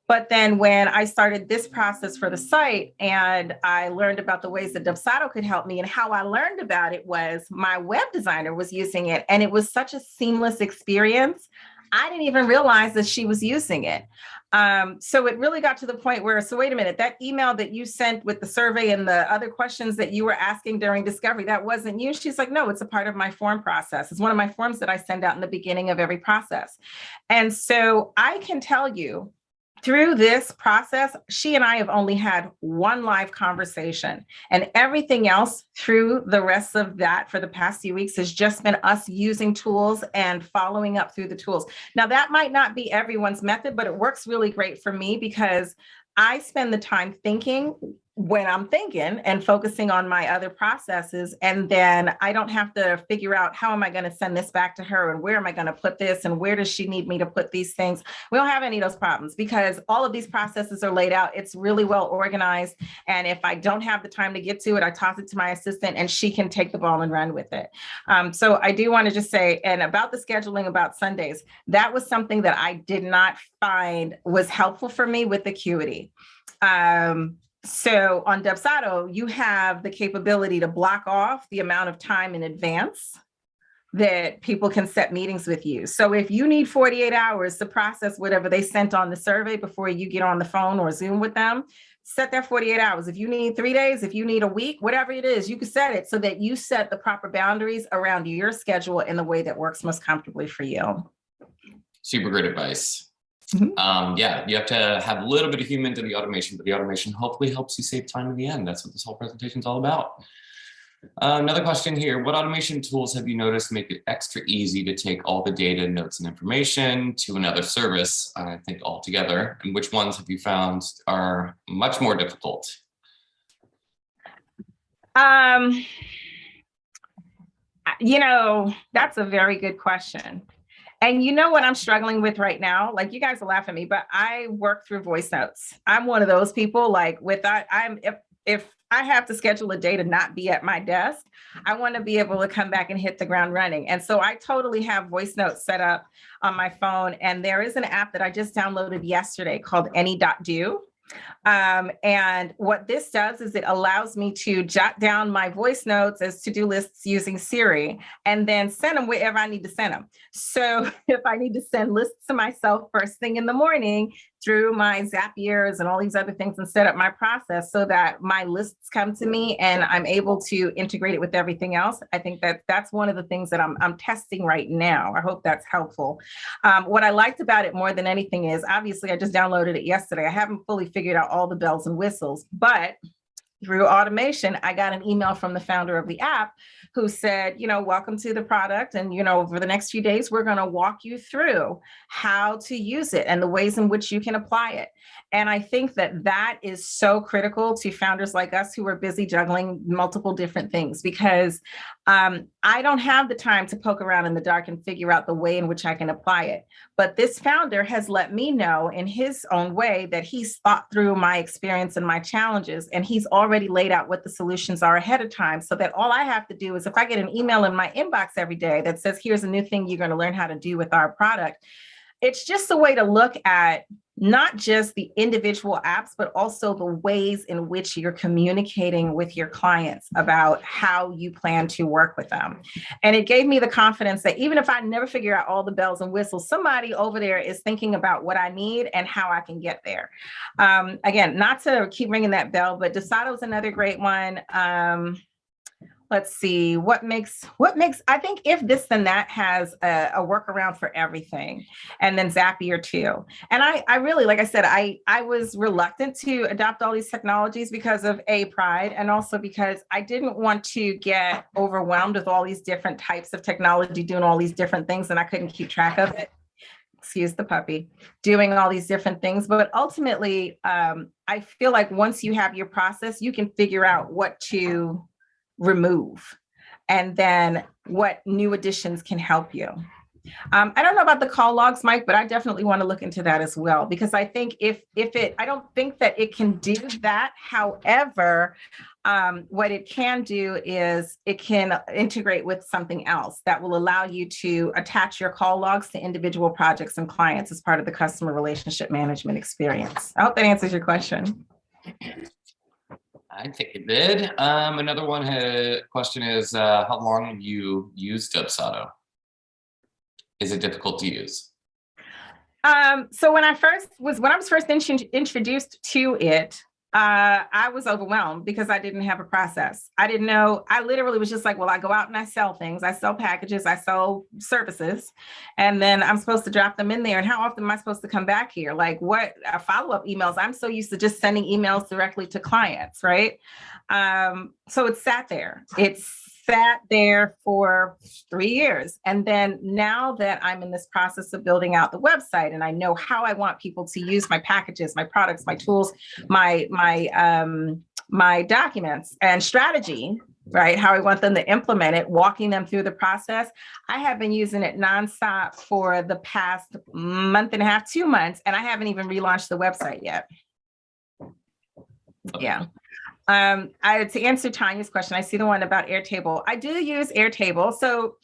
But then when I started this process for the site and I learned about the ways that Dubsado could help me, and how I learned about it was my web designer was using it and it was such a seamless experience. I didn't even realize that she was using it. So it really got to the point where, so wait a minute, that email that you sent with the survey and the other questions that you were asking during discovery, that wasn't you. She's like, no, it's a part of my form process. It's one of my forms that I send out in the beginning of every process. And so I can tell you, through this process, she and I have only had one live conversation, and everything else through the rest of that for the past few weeks has just been us using tools and following up through the tools. Now, that might not be everyone's method, but it works really great for me because I spend the time thinking when I'm thinking and focusing on my other processes. And then I don't have to figure out how am I going to send this back to her and where am I going to put this and where does she need me to put these things? We don't have any of those problems because all of these processes are laid out. It's really well organized. And if I don't have the time to get to it, I toss it to my assistant and she can take the ball and run with it. So I do want to just say, and about the scheduling about Sundays, that was something that I did not find was helpful for me with Acuity. So on Dubsado, you have the capability to block off the amount of time in advance that people can set meetings with you. So if you need 48 hours to process whatever they sent on the survey before you get on the phone or Zoom with them, set that 48 hours. If you need 3 days, if you need a week, whatever it is, you can set it so that you set the proper boundaries around your schedule in the way that works most comfortably for you. Super great advice. Mm-hmm. Yeah, you have to have a little bit of human to the automation, but the automation hopefully helps you save time in the end. That's what this whole presentation is all about. Another question here, what automation tools have you noticed make it extra easy to take all the data, notes, and information to another service, I think altogether, and which ones have you found are much more difficult? You know, that's a very good question. And you know what I'm struggling with right now? Like, you guys will laugh at me, but I work through voice notes. I'm one of those people, like, with that, if I have to schedule a day to not be at my desk, I want to be able to come back and hit the ground running. And so I totally have voice notes set up on my phone. And there is an app that I just downloaded yesterday called Any.do. And what this does is it allows me to jot down my voice notes as to-do lists using Siri and then send them wherever I need to send them. So if I need to send lists to myself first thing in the morning through my Zapiers and all these other things and set up my process so that my lists come to me and I'm able to integrate it with everything else. I think that that's one of the things that I'm testing right now. I hope that's helpful. What I liked about it more than anything is, obviously, I just downloaded it yesterday. I haven't fully figured out all the bells and whistles, but through automation, I got an email from the founder of the app who said, you know, welcome to the product. And, you know, over the next few days, we're going to walk you through how to use it and the ways in which you can apply it. And I think that that is so critical to founders like us who are busy juggling multiple different things, because I don't have the time to poke around in the dark and figure out the way in which I can apply it. But this founder has let me know in his own way that he's thought through my experience and my challenges, and he's already laid out what the solutions are ahead of time, so that all I have to do is, if I get an email in my inbox every day that says, here's a new thing you're going to learn how to do with our product, it's just a way to look at not just the individual apps, but also the ways in which you're communicating with your clients about how you plan to work with them. And it gave me the confidence that even if I never figure out all the bells and whistles, somebody over there is thinking about what I need and how I can get there. Again, not to keep ringing that bell, but Dubsado is another great one. Let's see, what makes, I think If This Then That has a workaround for everything. And then Zapier too. And I really, like I said, I was reluctant to adopt all these technologies because of pride, and also because I didn't want to get overwhelmed with all these different types of technology doing all these different things and I couldn't keep track of it. Excuse the puppy, doing all these different things. But ultimately, I feel like once you have your process, you can figure out what to remove and then what new additions can help you. I don't know about the call logs, Mike, but I definitely want to look into that as well, because I think I don't think that it can do that. However, what it can do is it can integrate with something else that will allow you to attach your call logs to individual projects and clients as part of the customer relationship management experience. I hope that answers your question. I think it did. Another question is, how long have you used Dubsado? Is it difficult to use? So when I was first introduced to it, I was overwhelmed because I didn't have a process. I didn't know. I literally was just like, well, I go out and I sell things. I sell packages, I sell services, and then I'm supposed to drop them in there. And how often am I supposed to come back here? Like what follow-up emails? I'm so used to just sending emails directly to clients, right? So it sat there. It's sat there for 3 years. And then now that I'm in this process of building out the website and I know how I want people to use my packages, my products, my tools, my documents and strategy, right? How I want them to implement it, walking them through the process. I have been using it nonstop for the past month and a half, 2 months, and I haven't even relaunched the website yet. Yeah. To answer Tanya's question, I see the one about Airtable. I do use Airtable. So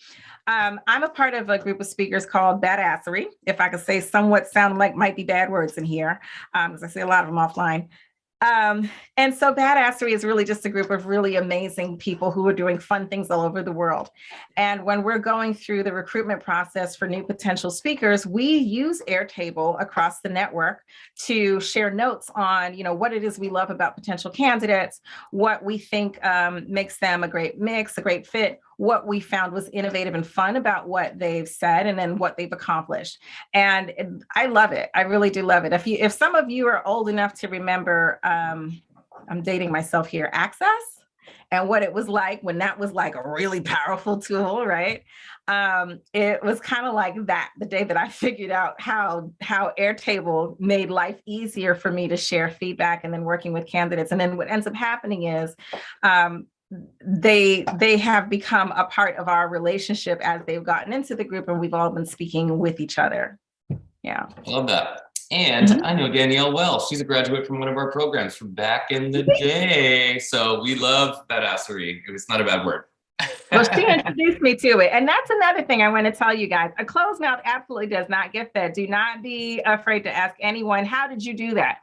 I'm a part of a group of speakers called Badassery, if I could say somewhat sound like might be bad words in here, because I see a lot of them offline. And so Badassery is really just a group of really amazing people who are doing fun things all over the world. And when we're going through the recruitment process for new potential speakers, we use Airtable across the network to share notes on, what it is we love about potential candidates, what we think makes them a great mix, a great fit, what we found was innovative and fun about what they've said, and then what they've accomplished. And I love it. I really do love it. If some of you are old enough to remember, I'm dating myself here, Access, and what it was like when that was like a really powerful tool, right? It was kind of like that, the day that I figured out how Airtable made life easier for me to share feedback and then working with candidates. And then what ends up happening is they have become a part of our relationship as they've gotten into the group, and we've all been speaking with each other. Yeah. Love that. And I know Danielle well. She's a graduate from one of our programs from back in the day. So we love badassery. It's not a bad word. Well, she introduced me to it. And that's another thing I want to tell you guys. A closed mouth absolutely does not get fed. Do not be afraid to ask anyone, how did you do that?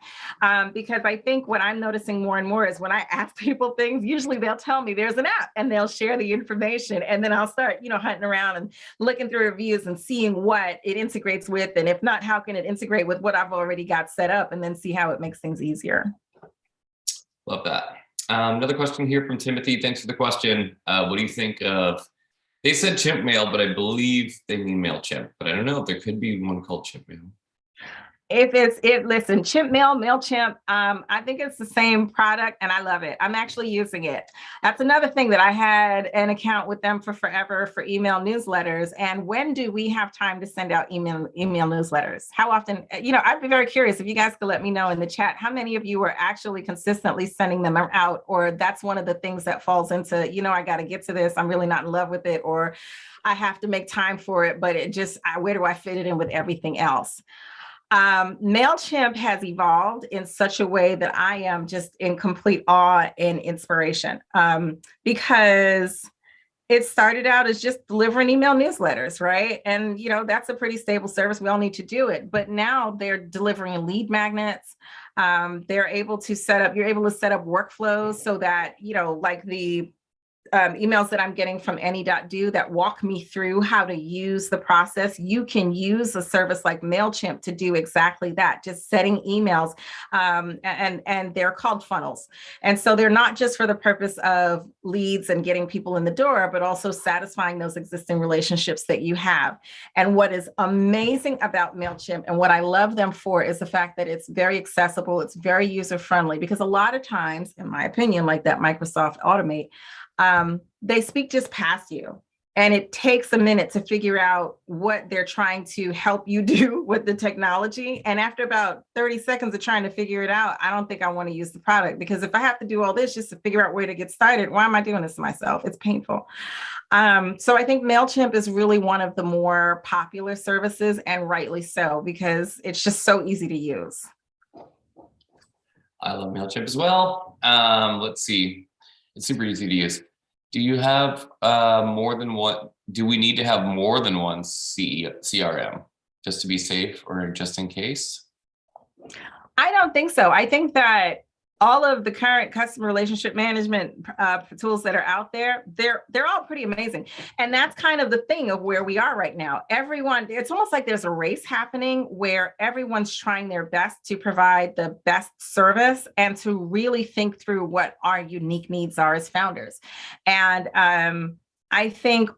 Because I think what I'm noticing more and more is when I ask people things, usually they'll tell me there's an app and they'll share the information. And then I'll start, hunting around and looking through reviews and seeing what it integrates with. And if not, how can it integrate with what I've already got set up, and then see how it makes things easier. Love that. Another question here from Timothy. Thanks for the question. What do you think of, they said Chimp Mail, but I believe they mean MailChimp, but I don't know if there could be one called Chimp Mail. Listen, Chimp Mail, MailChimp, I think it's the same product and I love it. I'm actually using it. That's another thing that I had an account with them for forever for email newsletters. And when do we have time to send out email newsletters? How often, I'd be very curious if you guys could let me know in the chat, how many of you are actually consistently sending them out, or that's one of the things that falls into, I got to get to this. I'm really not in love with it, or I have to make time for it, but where do I fit it in with everything else? MailChimp has evolved in such a way that I am just in complete awe and inspiration, because it started out as just delivering email newsletters, right? And, that's a pretty stable service. We all need to do it. But now they're delivering lead magnets. You're able to set up workflows so that, like the emails that I'm getting from any.do that walk me through how to use the process. You can use a service like MailChimp to do exactly that, just setting emails, and they're called funnels. And so they're not just for the purpose of leads and getting people in the door, but also satisfying those existing relationships that you have. And what is amazing about MailChimp and what I love them for is the fact that it's very accessible, it's very user-friendly, because a lot of times, in my opinion, like that Microsoft Automate, they speak just past you, and it takes a minute to figure out what they're trying to help you do with the technology. And after about 30 seconds of trying to figure it out, I don't think I want to use the product, because if I have to do all this just to figure out where to get started, why am I doing this to myself? It's painful. So I think MailChimp is really one of the more popular services, and rightly so, because it's just so easy to use. I love MailChimp as well. Let's see. It's super easy to use. Do you have more than one? Do we need to have more than one CRM just to be safe, or just in case? I don't think so. I think that all of the current customer relationship management tools that are out there, they're all pretty amazing. And that's kind of the thing of where we are right now. Everyone, it's almost like there's a race happening where everyone's trying their best to provide the best service and to really think through what our unique needs are as founders. And I think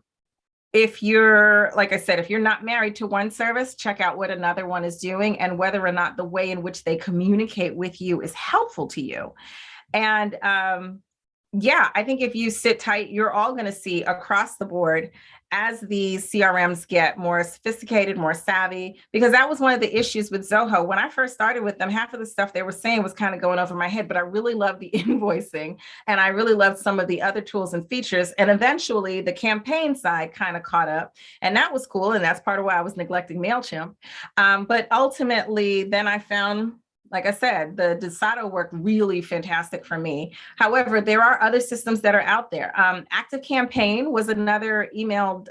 if you're, like I said, if you're not married to one service, check out what another one is doing and whether or not the way in which they communicate with you is helpful to you. And yeah, I think if you sit tight, you're all going to see across the board as these CRMs get more sophisticated, more savvy, because that was one of the issues with Zoho. When I first started with them, half of the stuff they were saying was kind of going over my head, but I really loved the invoicing and I really loved some of the other tools and features. And eventually the campaign side kind of caught up, and that was cool. And that's part of why I was neglecting MailChimp. But ultimately, then I found, like I said, the Desado worked really fantastic for me. However, there are other systems that are out there. ActiveCampaign was another email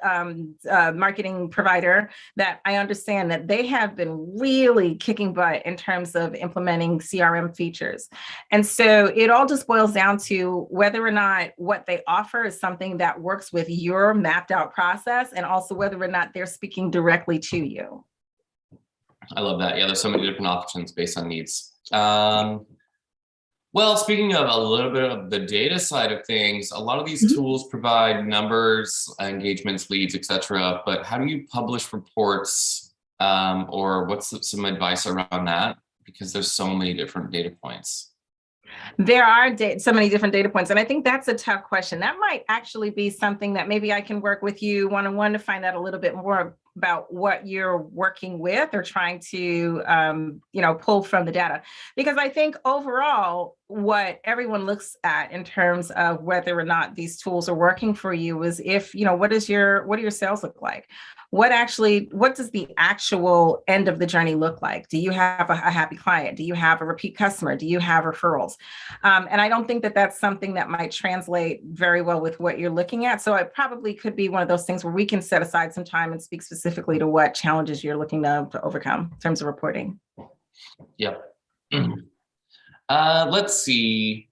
marketing provider that I understand that they have been really kicking butt in terms of implementing CRM features. And so it all just boils down to whether or not what they offer is something that works with your mapped out process, and also whether or not they're speaking directly to you. I love that. Yeah, there's so many different options based on needs. Well, speaking of a little bit of the data side of things, a lot of these tools provide numbers, engagements, leads, etc. But how do you publish reports, or what's some advice around that? Because there's so many different data points. There are so many different data points. And I think that's a tough question. That might actually be something that maybe I can work with you one-on-one to find out a little bit more about what you're working with or trying to, pull from the data. Because I think overall, what everyone looks at in terms of whether or not these tools are working for you is if, what do your sales look like? What does the actual end of the journey look like? Do you have a happy client? Do you have a repeat customer? Do you have referrals? And I don't think that that's something that might translate very well with what you're looking at. So it probably could be one of those things where we can set aside some time and speak specifically to what challenges you're looking to overcome in terms of reporting. Yep. Let's see.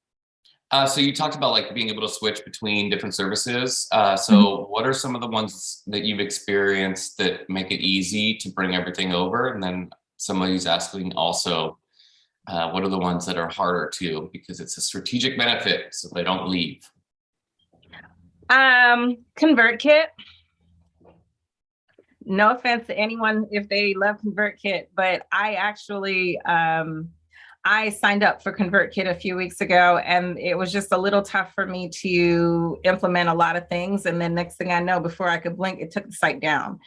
So you talked about like being able to switch between different services. So what are some of the ones that you've experienced that make it easy to bring everything over? And then somebody's asking also, what are the ones that are harder to, because it's a strategic benefit so they don't leave? Convertkit. No offense to anyone if they love Convertkit, but I actually, I signed up for Convertkit a few weeks ago, and it was just a little tough for me to implement a lot of things. And then next thing I know, before I could blink, it took the site down.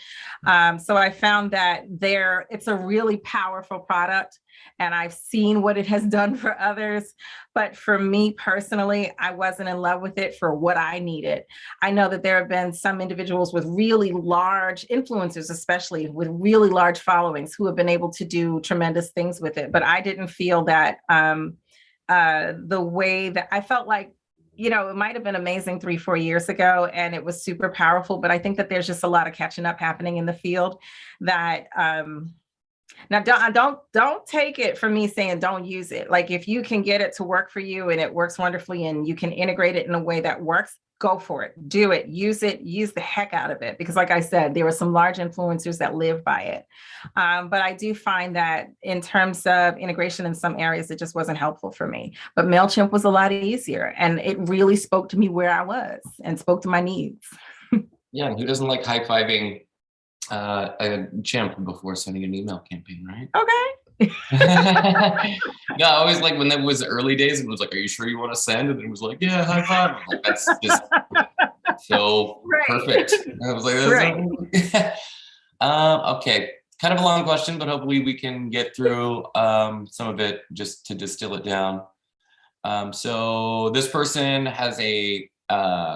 So I found that it's a really powerful product, and I've seen what it has done for others. But for me personally, I wasn't in love with it for what I needed. I know that there have been some individuals with really large influencers, especially with really large followings, who have been able to do tremendous things with it. But I didn't feel that the way that I felt like, it might have been amazing 3-4 years ago, and it was super powerful. But I think that there's just a lot of catching up happening in the field that, now, don't take it from me saying don't use it. Like, if you can get it to work for you and it works wonderfully and you can integrate it in a way that works, go for it. Do it. Use the heck out of it. Because like I said, there were some large influencers that live by it. But I do find that in terms of integration in some areas, it just wasn't helpful for me. But MailChimp was a lot easier, and it really spoke to me where I was and spoke to my needs. Yeah, and who doesn't like high-fiving a chimp before sending an email campaign, right? Okay. No, I always like when that was early days, it was like, are you sure you want to send? And it was like, yeah, high five. Like, that's just so perfect. And I was like, that's okay. Kind of a long question, but hopefully we can get through some of it just to distill it down. So this person has a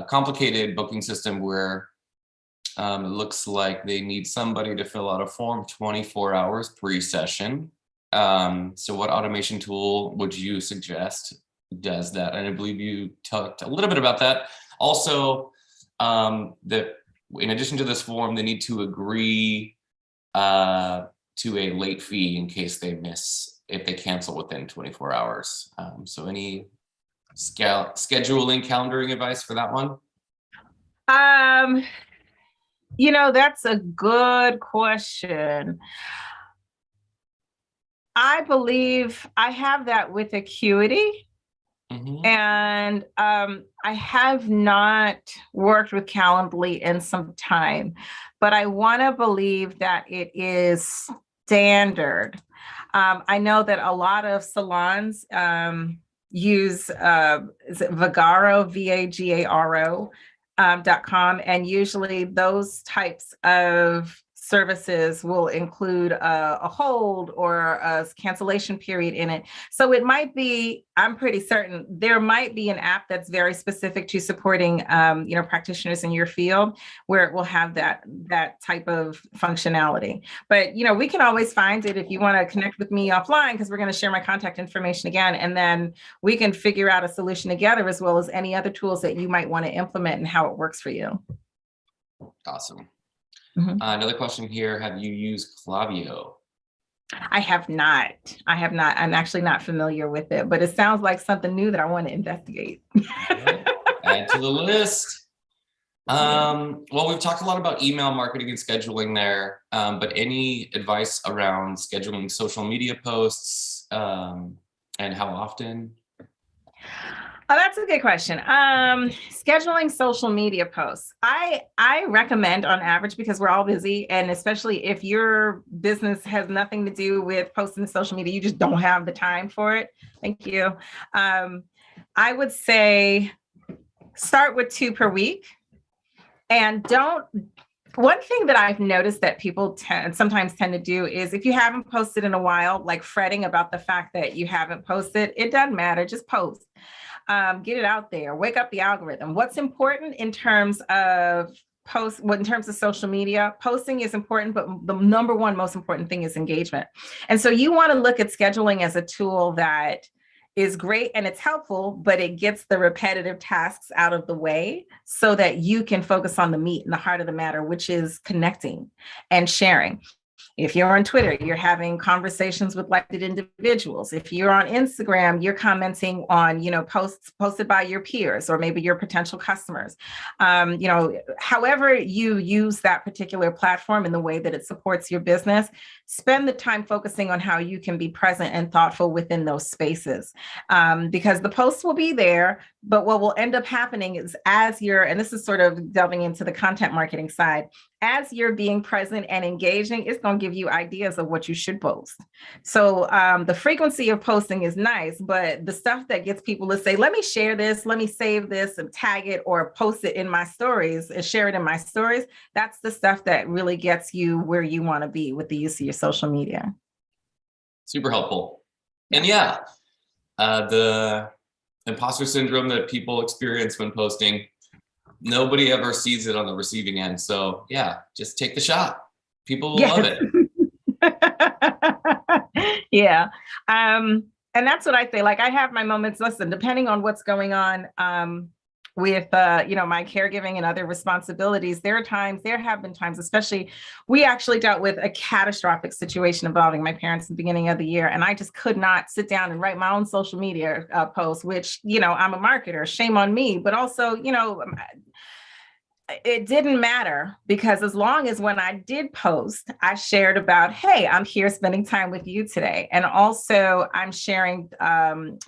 complicated booking system where it looks like they need somebody to fill out a form 24 hours pre-session. So what automation tool would you suggest does that? And I believe you talked a little bit about that. Also, that in addition to this form, they need to agree to a late fee in case they miss if they cancel within 24 hours. So any scheduling, calendaring advice for that one? That's a good question. I believe I have that with Acuity. Mm-hmm. And I have not worked with Calendly in some time, but I want to believe that it is standard. I know that a lot of salons use is it Vagaro, Vagaro, .com, and usually those types of services will include a hold or a cancellation period in it. So it might be, I'm pretty certain there might be an app that's very specific to supporting, practitioners in your field where it will have that type of functionality. But, we can always find it if you want to connect with me offline, because we're going to share my contact information again, and then we can figure out a solution together, as well as any other tools that you might want to implement and how it works for you. Awesome. Mm-hmm. Another question here. Have you used Clavio? I have not. I'm actually not familiar with it, but it sounds like something new that I want to investigate. Add to the list. Well, we've talked a lot about email marketing and scheduling there, but any advice around scheduling social media posts and how often? Oh, that's a good question. Scheduling social media posts. I recommend on average, because we're all busy, and especially if your business has nothing to do with posting to social media, you just don't have the time for it. Thank you. I would say start with 2 per week, and one thing that I've noticed that people sometimes tend to do is, if you haven't posted in a while, like fretting about the fact that you haven't posted, it doesn't matter, just post. Get it out there, wake up the algorithm. What's important in terms of in terms of social media, posting is important, but the number one most important thing is engagement. And so you want to look at scheduling as a tool that is great and it's helpful, but it gets the repetitive tasks out of the way so that you can focus on the meat and the heart of the matter, which is connecting and sharing. If you're on Twitter, you're having conversations with like-minded individuals. If you're on Instagram, you're commenting on, posts posted by your peers or maybe your potential customers. However you use that particular platform in the way that it supports your business, spend the time focusing on how you can be present and thoughtful within those spaces. Because the posts will be there, but what will end up happening is, and this is sort of delving into the content marketing side, as you're being present and engaging, it's going to give you ideas of what you should post. So the frequency of posting is nice, but the stuff that gets people to say, let me share this, let me save this and tag it or post it in my stories and share it in my stories, that's the stuff that really gets you where you want to be with the use of your social media. Super helpful. And the imposter syndrome that people experience when posting, nobody ever sees it on the receiving end. So just take the shot. People will love it. Yeah. And that's what I say. Like, I have my moments. Listen, depending on what's going on with, my caregiving and other responsibilities, there have been times, especially, we actually dealt with a catastrophic situation involving my parents at the beginning of the year. And I just could not sit down and write my own social media post, which, I'm a marketer, shame on me, but also, it didn't matter, because as long as when I did post, I shared about, hey, I'm here spending time with you today. And also I'm sharing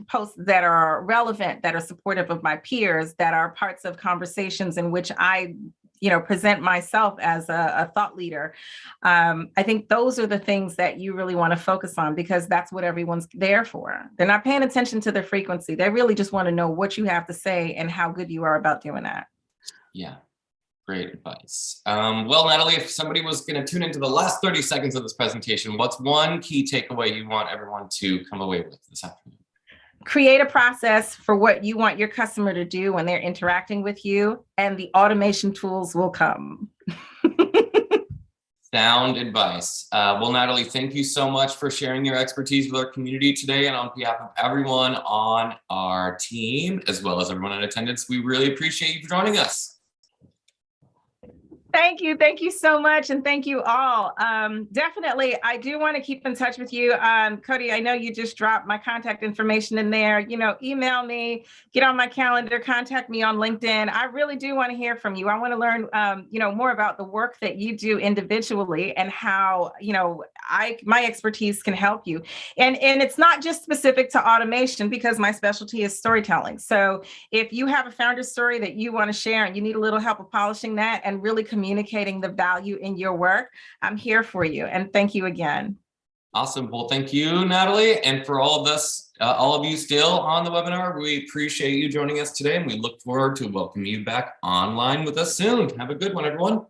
posts that are relevant, that are supportive of my peers, that are parts of conversations in which I present myself as a thought leader. I think those are the things that you really want to focus on, because that's what everyone's there for. They're not paying attention to the frequency. They really just want to know what you have to say and how good you are about doing that. Yeah. Great advice. Well, Natalie, if somebody was going to tune into the last 30 seconds of this presentation, what's one key takeaway you want everyone to come away with this afternoon? Create a process for what you want your customer to do when they're interacting with you, and the automation tools will come. Sound advice. Well, Natalie, thank you so much for sharing your expertise with our community today. And on behalf of everyone on our team, as well as everyone in attendance, we really appreciate you for joining us. Thank you. Thank you so much. And thank you all. Definitely, I do want to keep in touch with you. Cody, I know you just dropped my contact information in there. Email me, get on my calendar, contact me on LinkedIn. I really do want to hear from you. I want to learn, more about the work that you do individually and how, my expertise can help you. And it's not just specific to automation because my specialty is storytelling. So if you have a founder story that you want to share and you need a little help of polishing that and really communicating the value in your work, I'm here for you. And thank you again. Awesome. Well, thank you, Natalie. And for all of you still on the webinar, we appreciate you joining us today, and we look forward to welcoming you back online with us soon. Have a good one, everyone.